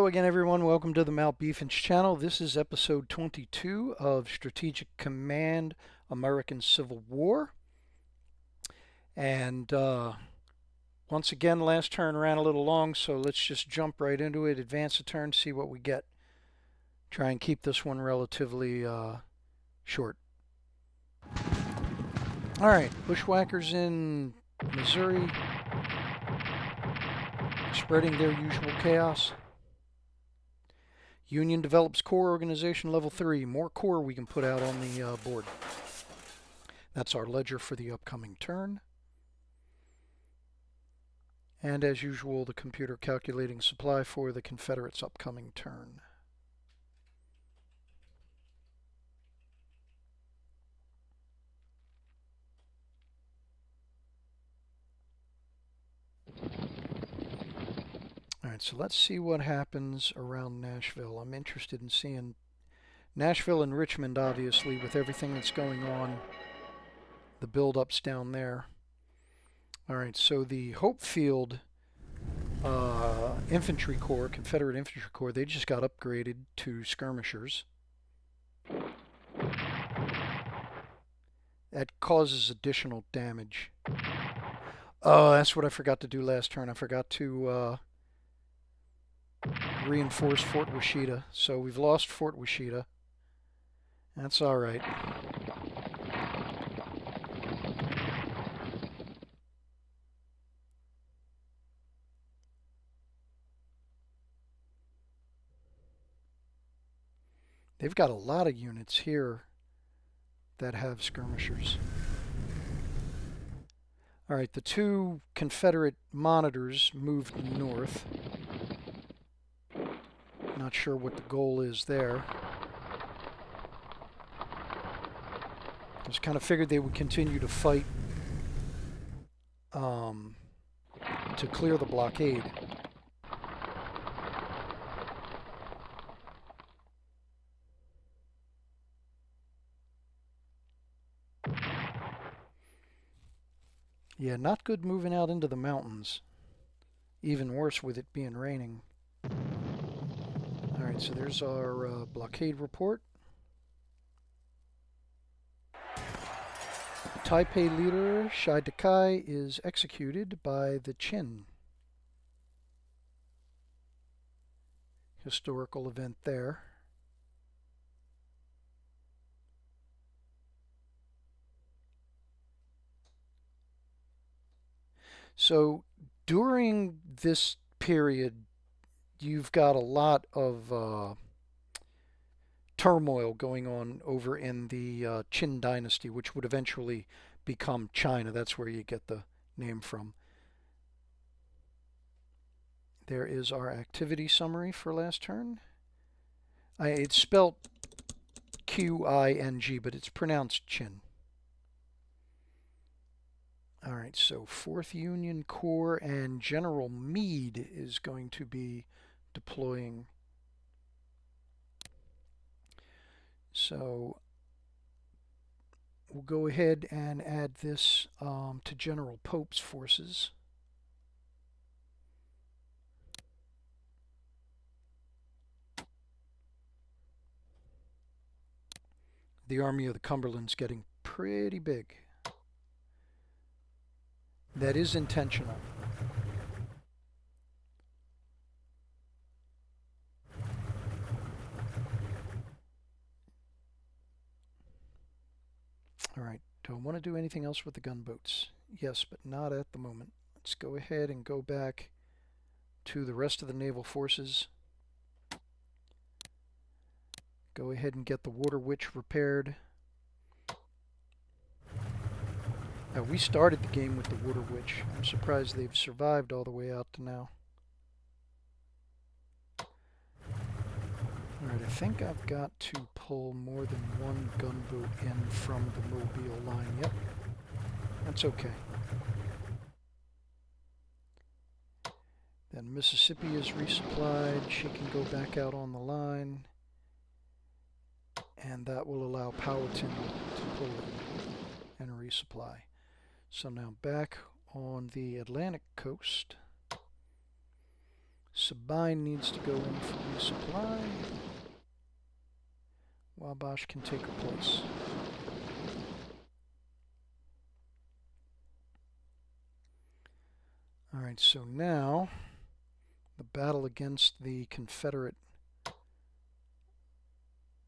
Hello again, everyone. Welcome to the Malbeefance channel. This is episode 22 of Strategic Command American Civil War. And once again, last turn ran a little long, so let's just jump right into it, advance a turn, see what we get. Try and keep this one relatively short. All right, bushwhackers in Missouri, spreading their usual chaos. Union develops core organization level 3. More core we can put out on the board. That's our ledger for the upcoming turn. And as usual, the computer calculating supply for the Confederates' upcoming turn. Alright, so let's see what happens around Nashville. I'm interested in seeing Nashville and Richmond, obviously, with everything that's going on, the build-ups down there. Alright, so the Hopefield Infantry Corps, Confederate Infantry Corps, they just got upgraded to skirmishers. That causes additional damage. Oh, that's what I forgot to do last turn. I forgot to reinforce Fort Washita. So we've lost Fort Washita. That's all right. They've got a lot of units here that have skirmishers. All right, the two Confederate monitors moved north. Not sure what the goal is there. Just kind of figured they would continue to fight to clear the blockade. Yeah, not good moving out into the mountains. Even worse with it being raining. Alright, so there's our blockade report. Taipei leader Shai Dakai is executed by the Qin. Historical event there. So during this period, you've got a lot of turmoil going on over in the Qin dynasty, which would eventually become China. That's where you get the name from. There is our activity summary for last turn. It's spelled Q-I-N-G, but it's pronounced Qin. All right, so 4th Union Corps and General Meade is going to be deploying. So we'll go ahead and add this to General Pope's forces. The Army of the Cumberland's getting pretty big. That is intentional. All right, do I want to do anything else with the gunboats? Yes, but not at the moment. Let's go ahead and go back to the rest of the naval forces. Go ahead and get the Water Witch repaired. Now, we started the game with the Water Witch. I'm surprised they've survived all the way out to now. Alright, I think I've got to pull more than one gunboat in from the Mobile line. Yep, that's okay. Then Mississippi is resupplied. She can go back out on the line. And that will allow Powhatan to pull in and resupply. So now back on the Atlantic coast, Sabine needs to go in for resupply. Wabash can take her place. Alright, so now the battle against the Confederate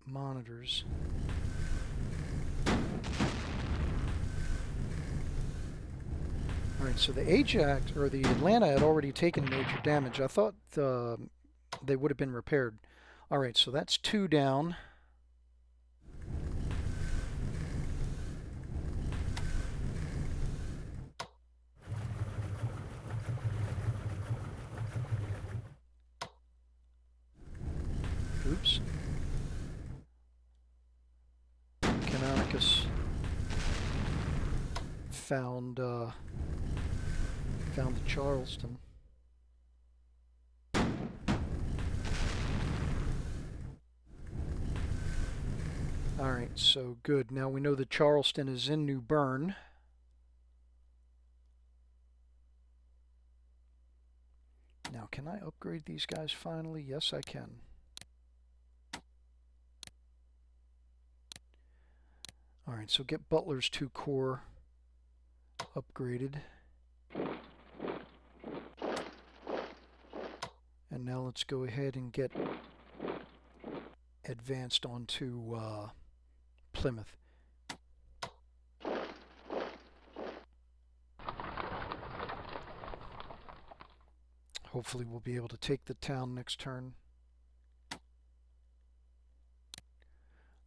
monitors. Alright, so the Ajax, or the Atlanta, had already taken major damage. I thought they would have been repaired. Alright, so that's 2 down. Oops. Canonicus found the Charleston. Alright, so good. Now we know that Charleston is in New Bern. Now, can I upgrade these guys finally? Yes, I can. Alright, so get Butler's 2 corps upgraded. And now let's go ahead and get advanced onto Plymouth. Hopefully we'll be able to take the town next turn.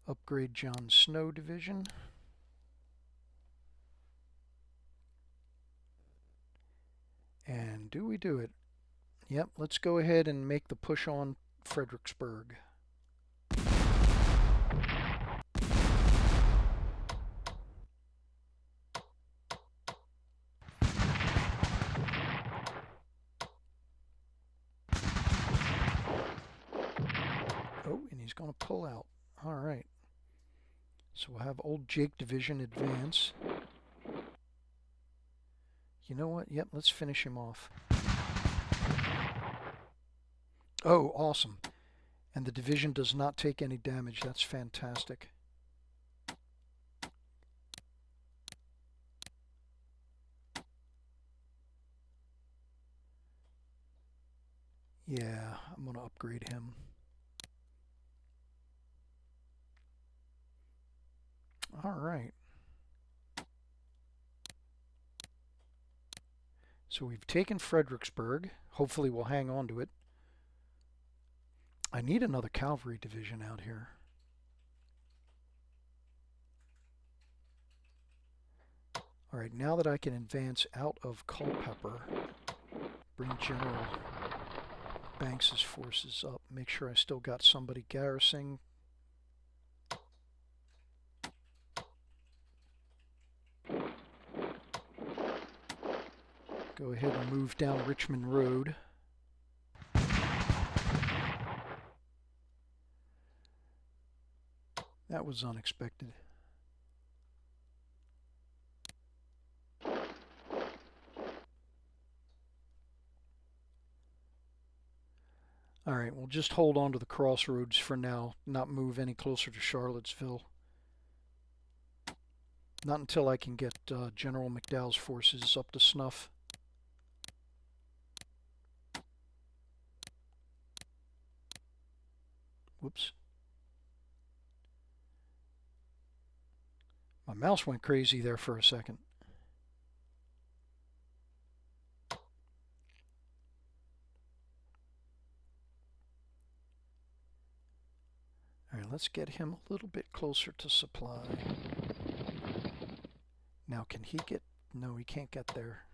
Upgrade John Snow Division. And do we do it? Yep, let's go ahead and make the push on Fredericksburg. Oh, and he's going to pull out. Alright. So we'll have old Jake Division advance. You know what? Yep, let's finish him off. Oh, awesome. And the division does not take any damage. That's fantastic. Yeah, I'm going to upgrade him. Alright. So we've taken Fredericksburg. Hopefully we'll hang on to it. I need another cavalry division out here. Alright, now that I can advance out of Culpeper, bring General Banks's forces up, make sure I still got somebody garrisoning. Go ahead and move down Richmond Road. That was unexpected. Alright, we'll just hold on to the crossroads for now, not move any closer to Charlottesville. Not until I can get General McDowell's forces up to snuff. Whoops. My mouse went crazy there for a second. Alright, let's get him a little bit closer to supply. Now, can he get... No, he can't get there.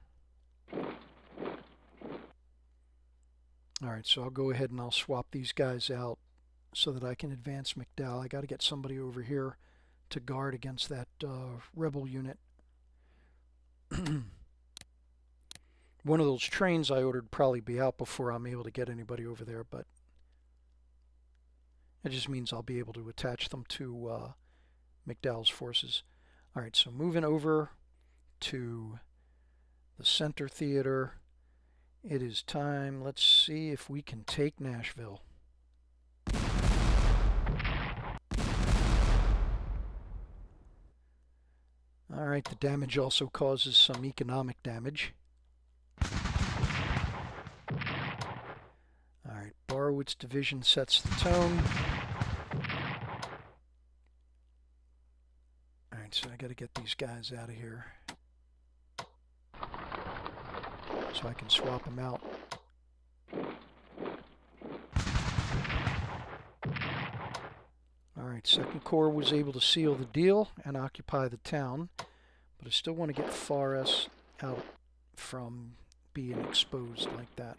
Alright, so I'll go ahead and I'll swap these guys out so that I can advance McDowell. I got to get somebody over here to guard against that rebel unit. One of those trains I ordered probably be out before I'm able to get anybody over there, but it just means I'll be able to attach them to McDowell's forces. Alright, so moving over to the center theater It is time. Let's see if we can take Nashville. Alright, the damage also causes some economic damage. Alright, Barwitz's division sets the tone. Alright, so I gotta get these guys out of here so I can swap them out. Alright, 2nd Corps was able to seal the deal and occupy the town, but I still want to get Far S out from being exposed like that.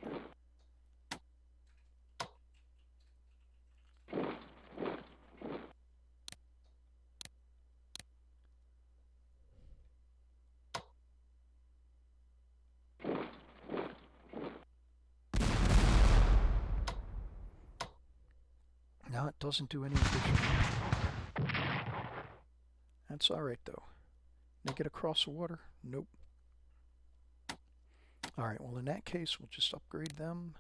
No, it doesn't do any additional. That's alright though. They get across the water? Nope. Alright, well in that case we'll just upgrade them.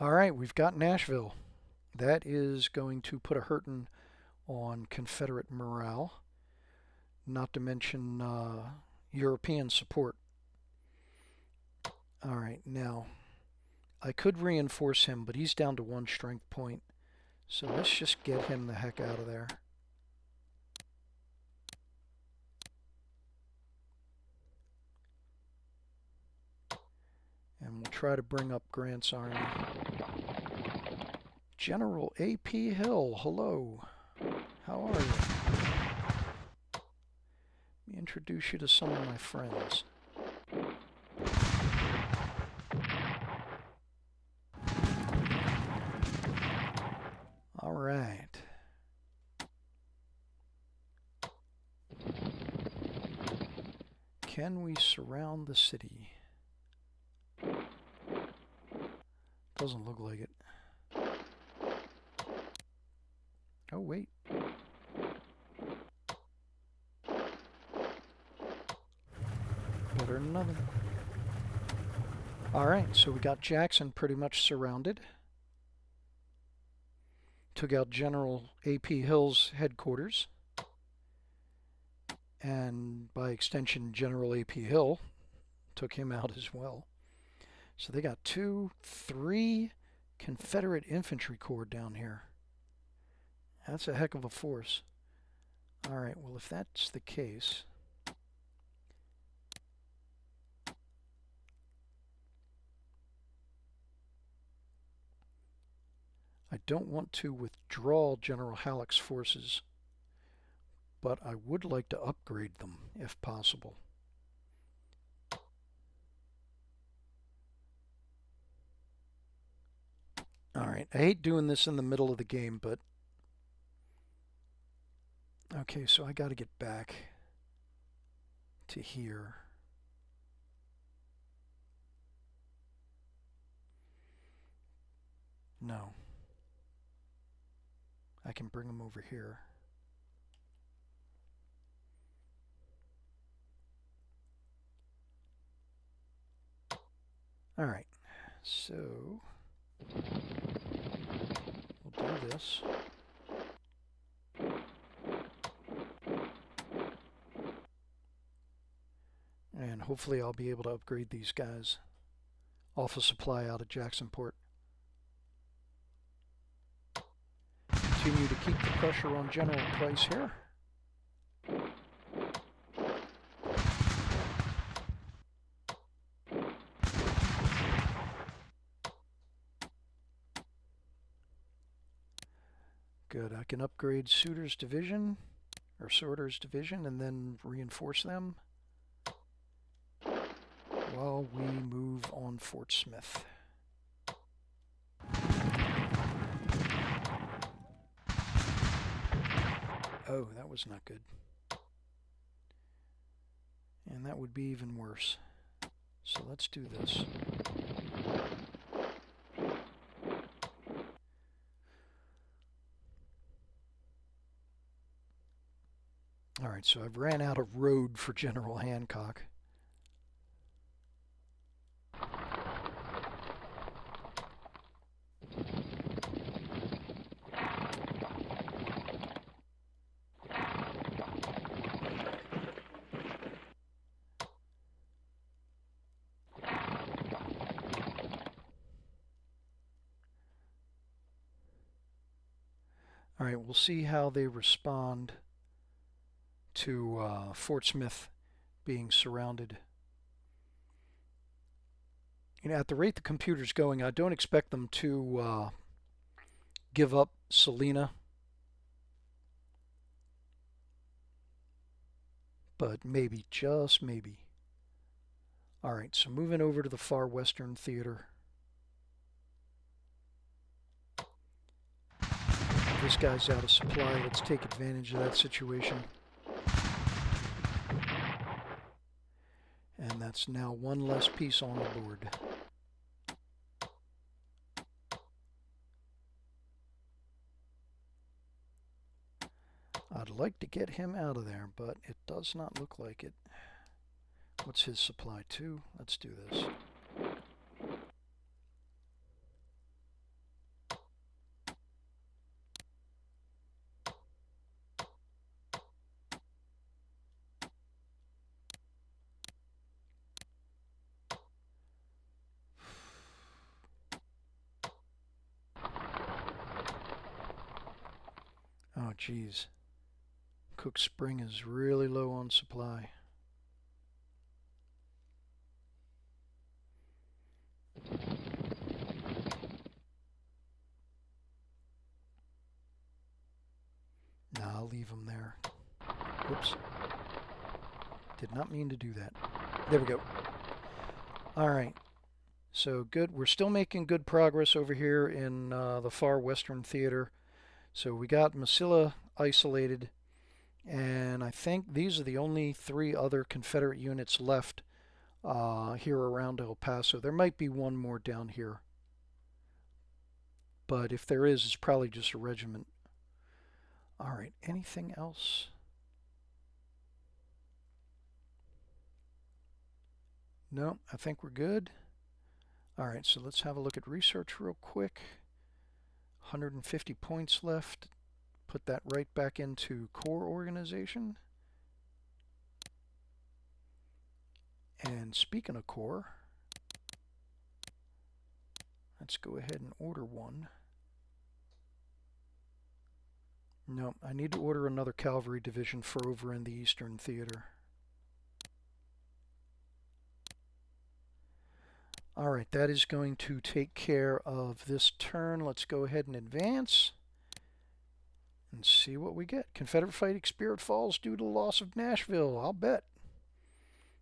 Alright, we've got Nashville. That is going to put a hurtin' on Confederate morale, not to mention European support. Alright, now I could reinforce him, but he's down to 1 strength point, so let's just get him the heck out of there. And we'll try to bring up Grant's army. General A.P. Hill, hello. How are you? Let me introduce you to some of my friends. All right. Can we surround the city? Doesn't look like it. Oh, wait. Better than nothing. Alright, so we got Jackson pretty much surrounded. Took out General A.P. Hill's headquarters. And by extension, General A.P. Hill took him out as well. So they got 2, 3 Confederate infantry corps down here. That's a heck of a force. Alright, well if that's the case, I don't want to withdraw General Halleck's forces, but I would like to upgrade them if possible. Alright, I hate doing this in the middle of the game, but okay, so I got to get back to here. No. I can bring them over here. Alright, so we'll do this. And hopefully I'll be able to upgrade these guys off a supply out of Jacksonport. Continue to keep the pressure on General Price here. Good, I can upgrade Sorter's division, and then reinforce them while we move on Fort Smith. Oh, that was not good. And that would be even worse. So let's do this. Alright, so I've ran out of road for General Hancock. Alright, we'll see how they respond to Fort Smith being surrounded. You know, at the rate the computer's going, I don't expect them to give up Salina. But maybe, just maybe. Alright, so moving over to the far western theater. This guy's out of supply. Let's take advantage of that situation. And that's now one less piece on the board. I'd like to get him out of there, but it does not look like it. What's his supply? 2? Let's do this. Oh, geez. Cook Spring is really low on supply. Nah, I'll leave him there. Whoops. Did not mean to do that. There we go. Alright. So good. We're still making good progress over here in the far western theater. So we got Masilla isolated. And I think these are the only 3 other Confederate units left here around El Paso. There might be one more down here. But if there is, it's probably just a regiment. Alright, anything else? No, I think we're good. Alright, so let's have a look at research real quick. 150 points left. Put that right back into core organization. And speaking of core, let's go ahead and order one. No, I need to order another cavalry division for over in the Eastern Theater. Alright, that is going to take care of this turn. Let's go ahead and advance and see what we get. Confederate fighting spirit falls due to the loss of Nashville. I'll bet.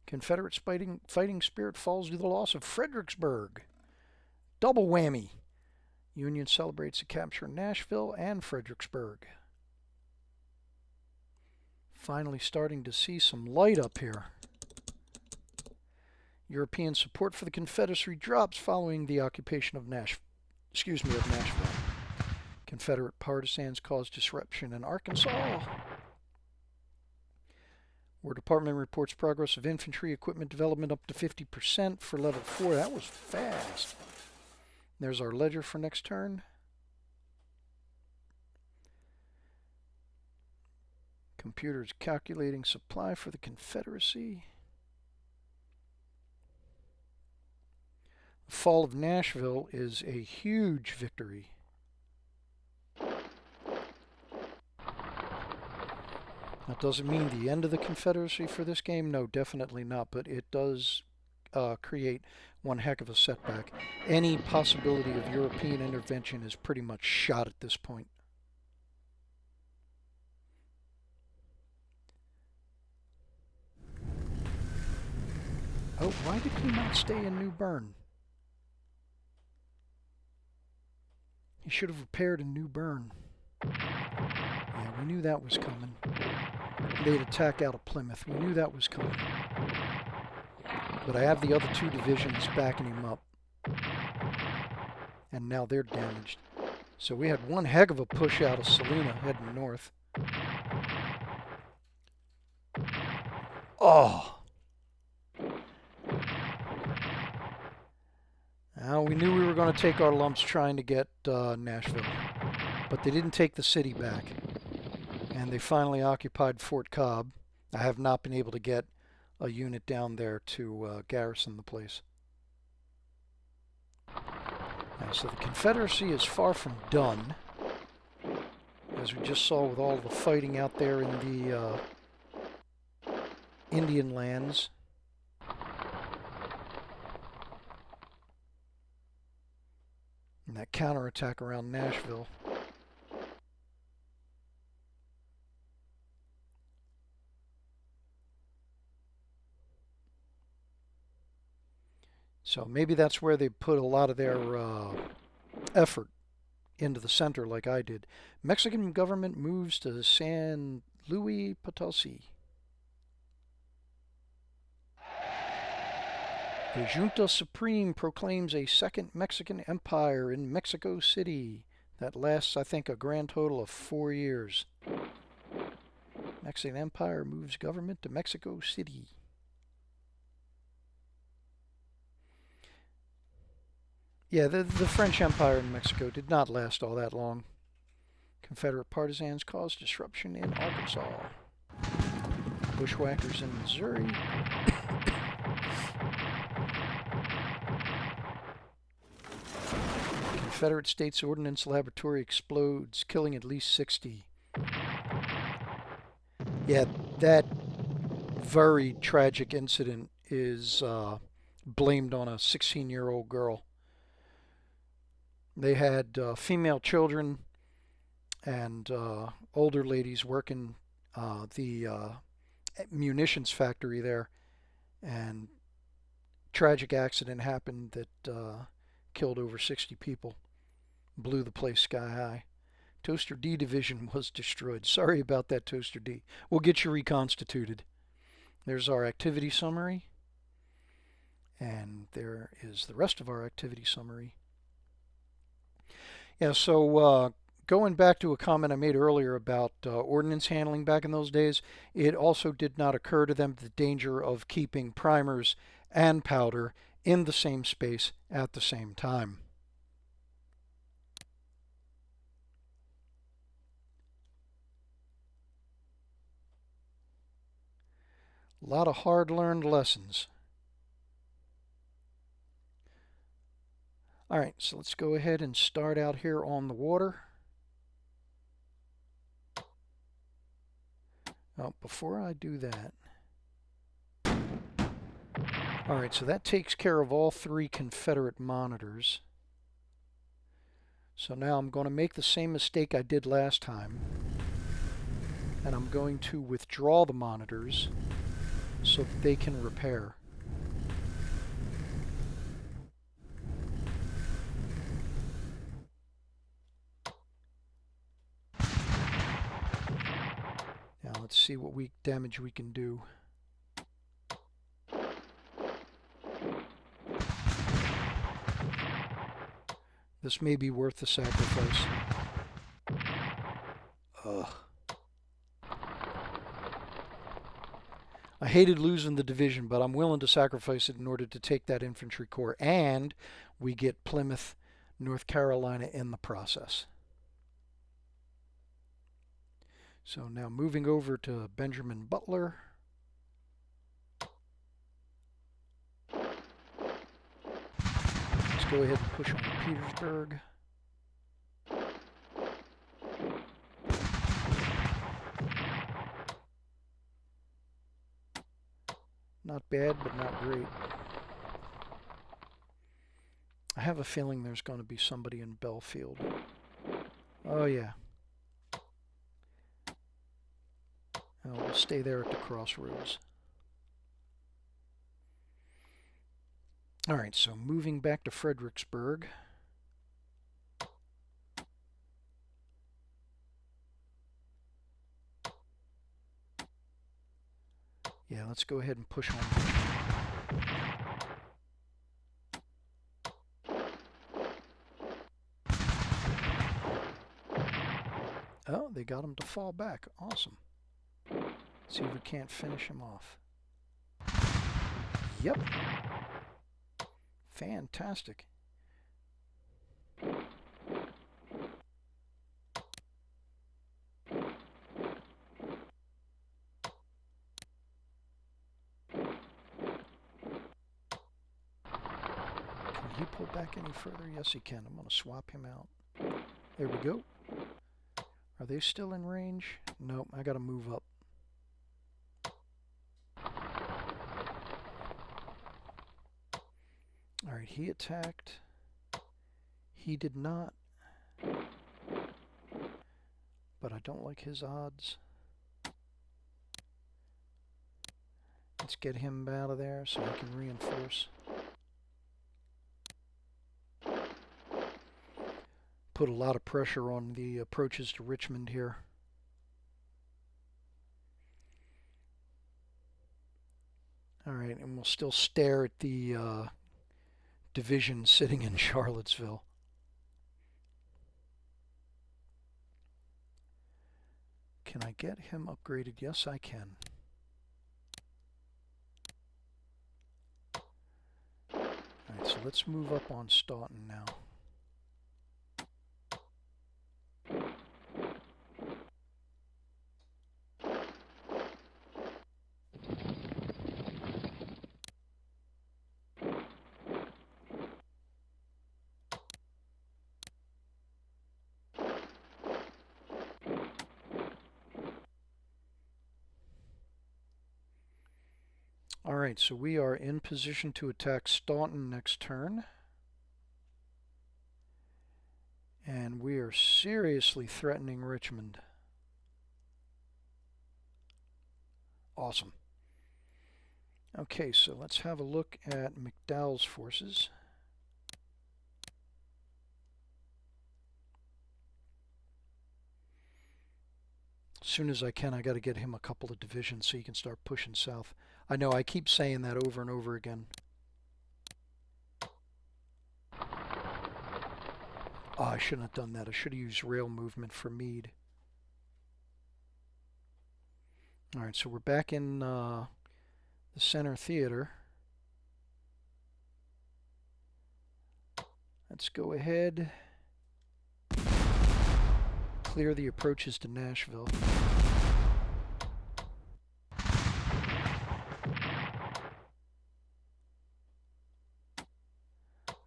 Confederate fighting spirit falls due to the loss of Fredericksburg. Double whammy. Union celebrates the capture of Nashville and Fredericksburg. Finally starting to see some light up here. European support for the Confederacy drops following the occupation of Nashville. Confederate partisans caused disruption in Arkansas. War Department reports progress of infantry equipment development up to 50% for level 4. That was fast. There's our ledger for next turn. Computer's calculating supply for the Confederacy. The fall of Nashville is a huge victory. That doesn't mean the end of the Confederacy for this game. No, definitely not. But it does create one heck of a setback. Any possibility of European intervention is pretty much shot at this point. Oh, why did he not stay in New Bern? He should have repaired in New Bern. Yeah, we knew that was coming. They'd attack out of Plymouth. We knew that was coming. But I have the other 2 divisions backing him up. And now they're damaged. So we had one heck of a push out of Salina heading north. Oh! Now, we knew we were going to take our lumps trying to get Nashville, but they didn't take the city back. And they finally occupied Fort Cobb. I have not been able to get a unit down there to garrison the place. So the Confederacy is far from done, as we just saw with all the fighting out there in the Indian lands. And that counterattack around Nashville. So maybe that's where they put a lot of their effort into the center, like I did. Mexican government moves to San Luis Potosi. The Junta Supreme proclaims a second Mexican empire in Mexico City. That lasts, I think, a grand total of 4 years. Mexican Empire moves government to Mexico City. Yeah, the French Empire in Mexico did not last all that long. Confederate partisans caused disruption in Arkansas. Bushwhackers in Missouri. Confederate States Ordnance Laboratory explodes, killing at least 60. Yeah, that very tragic incident is blamed on a 16-year-old girl. They had female children and older ladies working the munitions factory there, and tragic accident happened that killed over 60 people, blew the place sky high. Toaster D division was destroyed. Sorry about that, Toaster D. We'll get you reconstituted. There's our activity summary, and there is the rest of our activity summary. Yeah, so going back to a comment I made earlier about ordnance handling back in those days, it also did not occur to them the danger of keeping primers and powder in the same space at the same time. A lot of hard-learned lessons. All right, so let's go ahead and start out here on the water. Oh, before I do that, all right, so that takes care of all 3 Confederate monitors. So now I'm going to make the same mistake I did last time, and I'm going to withdraw the monitors so that they can repair. Now let's see what damage we can do. This may be worth the sacrifice. Ugh. I hated losing the division, but I'm willing to sacrifice it in order to take that infantry corps, and we get Plymouth, North Carolina in the process. So now moving over to Benjamin Butler. Let's go ahead and push on Petersburg. Not bad, but not great. I have a feeling there's going to be somebody in Belfield. Oh, yeah. We'll stay there at the crossroads. All right, so moving back to Fredericksburg. Yeah, let's go ahead and push on Richmond. Oh, they got him to fall back. Awesome. Let's see if we can't finish him off. Yep. Fantastic. Can he pull back any further? Yes, he can. I'm going to swap him out. There we go. Are they still in range? Nope, I got to move up. All right, he attacked. He did not. But I don't like his odds. Let's get him out of there so I can reinforce. Put a lot of pressure on the approaches to Richmond here. All right, and we'll still stare at the division sitting in Charlottesville. Can I get him upgraded? Yes, I can. Alright, so let's move up on Staunton now. Alright, so we are in position to attack Staunton next turn. And we are seriously threatening Richmond. Awesome. Okay, so let's have a look at McDowell's forces. As soon as I can, I got to get him a couple of divisions so he can start pushing south. I know I keep saying that over and over again. Oh, I shouldn't have done that. I should have used rail movement for Meade. Alright, so we're back in the center theater. Let's go ahead. Clear the approaches to Nashville.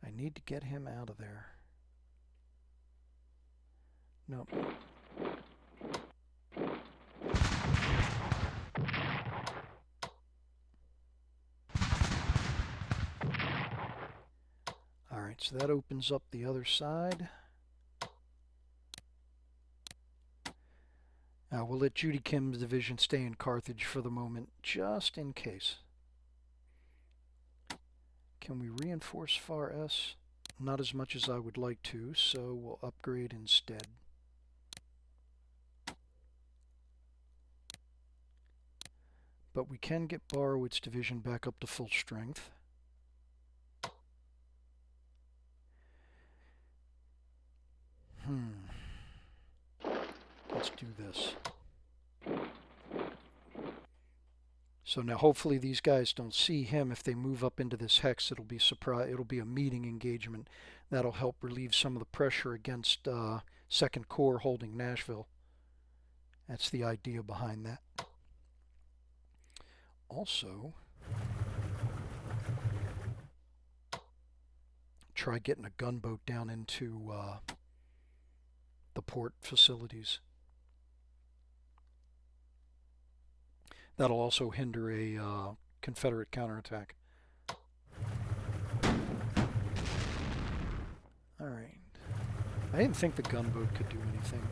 I need to get him out of there. Nope. Alright, so that opens up the other side. We'll let Judy Kim's division stay in Carthage for the moment, just in case. Can we reinforce Far S? Not as much as I would like to, so we'll upgrade instead. But we can get Borowitz division back up to full strength. Let's do this. So now hopefully these guys don't see him. If they move up into this hex, it'll be a meeting engagement. That'll help relieve some of the pressure against 2nd Corps holding Nashville. That's the idea behind that. Also, try getting a gunboat down into the port facilities. That'll also hinder a Confederate counterattack. Alright. I didn't think the gunboat could do anything.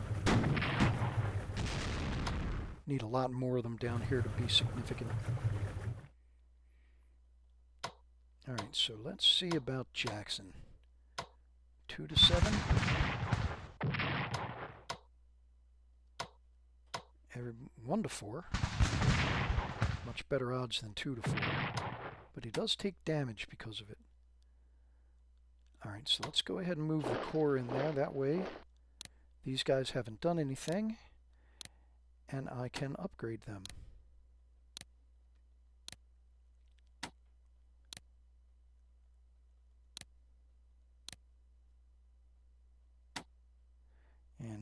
Need a lot more of them down here to be significant. Alright, so let's see about Jackson. 2 to 7. 1 to 4. Much better odds than 2 to 4. But he does take damage because of it. Alright, so let's go ahead and move the Corps in there. That way, these guys haven't done anything. And I can upgrade them.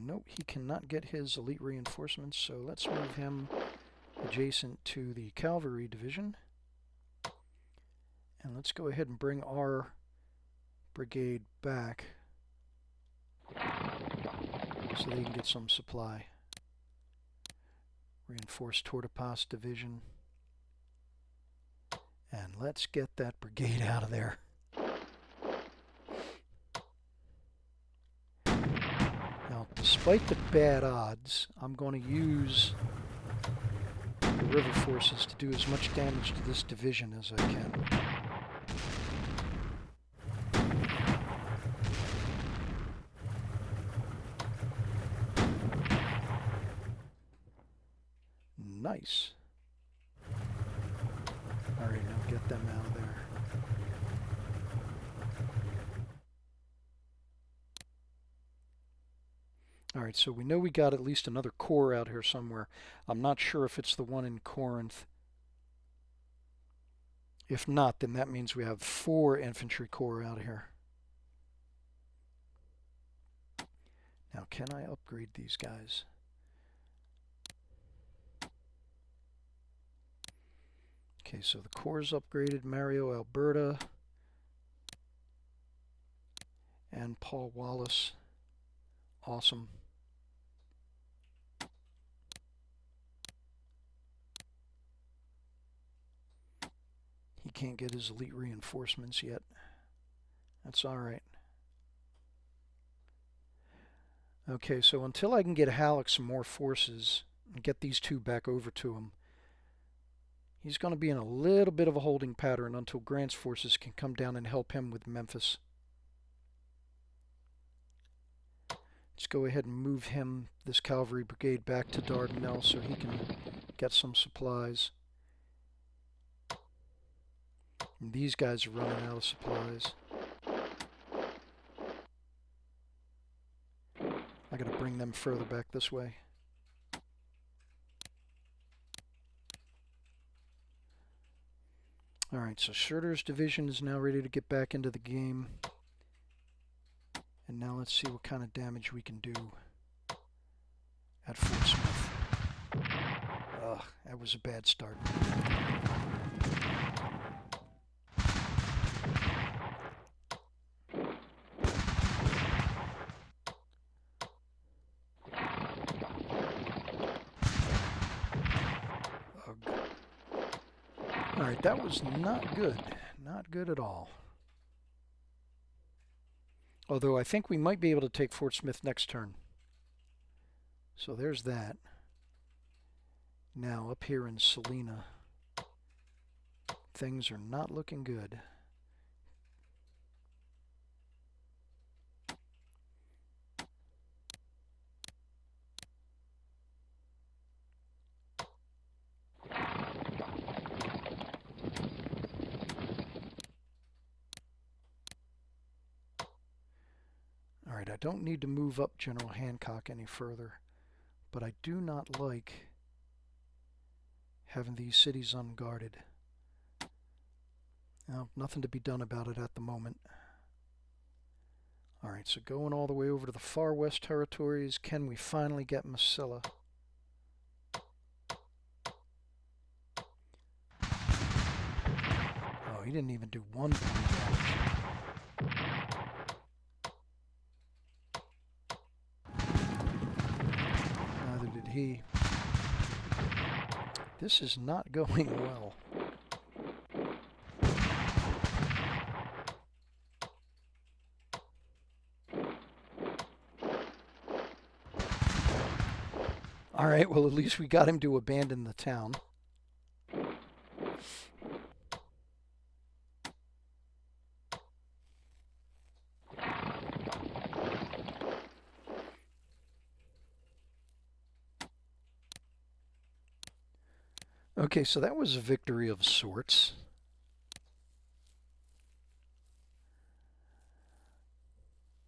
Nope, he cannot get his elite reinforcements, so let's move him adjacent to the cavalry division. And let's go ahead and bring our brigade back so they can get some supply. Reinforce Tortopas division. And let's get that brigade out of there. Now, despite the bad odds, I'm going to use the river forces to do as much damage to this division as I can. Nice. Alright, now get them out of there. Alright, so we know we got at least another corps out here somewhere. I'm not sure if it's the one in Corinth. If not, then that means we have 4 infantry corps out here. Now, can I upgrade these guys? Okay, so the corps is upgraded. Mario Alberta and Paul Wallace. Awesome. He can't get his elite reinforcements yet. That's alright. Okay, so until I can get Halleck some more forces and get these 2 back over to him, he's going to be in a little bit of a holding pattern until Grant's forces can come down and help him with Memphis. Let's go ahead and move him, this cavalry brigade, back to Dardanelles so he can get some supplies. And these guys are running out of supplies. I gotta bring them further back this way. Alright, so Schroeder's division is now ready to get back into the game. And now let's see what kind of damage we can do at Fort Smith. Ugh, that was a bad start. Alright, that was not good. Not good at all. Although I think we might be able to take Fort Smith next turn. So there's that. Now up here in Salina, things are not looking good. Alright, I don't need to move up General Hancock any further, but I do not like having these cities unguarded. Now, nothing to be done about it at the moment. Alright, so going all the way over to the far west territories, can we finally get Massilla? Oh, he didn't even do 1 point of damage. Neither did he. This is not going well. Alright, well at least we got him to abandon the town. Okay, so that was a victory of sorts.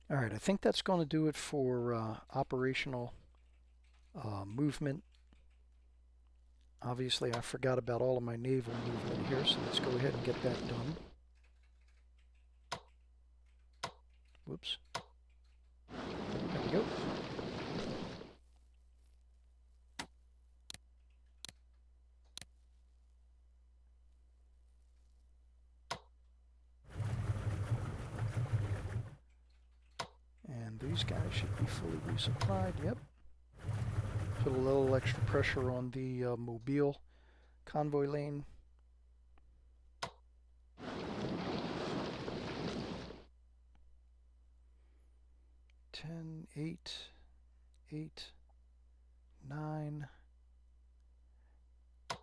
Alright, I think that's going to do it for operational movement. Obviously, I forgot about all of my naval movement here, so let's go ahead and get that done. Whoops. There we go. these guys should be fully resupplied. Yep. Put a little extra pressure on the Mobile convoy lane. Ten, 8, 8, 9. All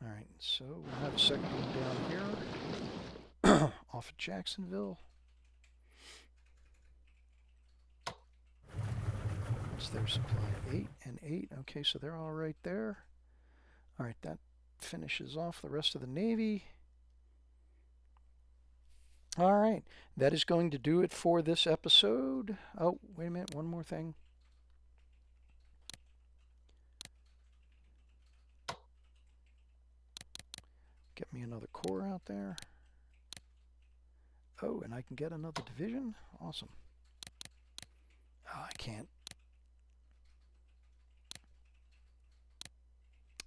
right, so we'll have a second one down here off of Jacksonville. What's their supply? 8 and 8. Okay, so they're all right there. All right, that finishes off the rest of the Navy. All right, that is going to do it for this episode. Oh, wait a minute, one more thing. Get me another corps out there. Oh, and I can get another division? Awesome. Oh, I can't.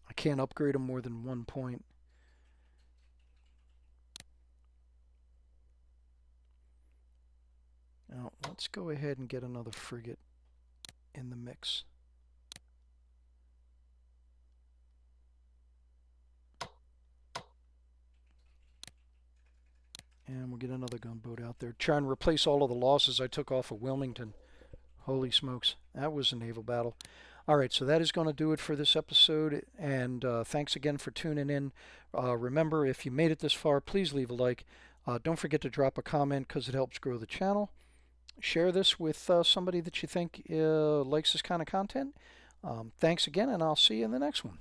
I can't upgrade them more than 1 point. Now, let's go ahead and get another frigate in the mix. And we'll get another gunboat out there. Try and replace all of the losses I took off of Wilmington. Holy smokes, that was a naval battle. All right, so that is going to do it for this episode. And thanks again for tuning in. Remember, if you made it this far, please leave a like. Don't forget to drop a comment because it helps grow the channel. Share this with somebody that you think likes this kind of content. Thanks again, and I'll see you in the next one.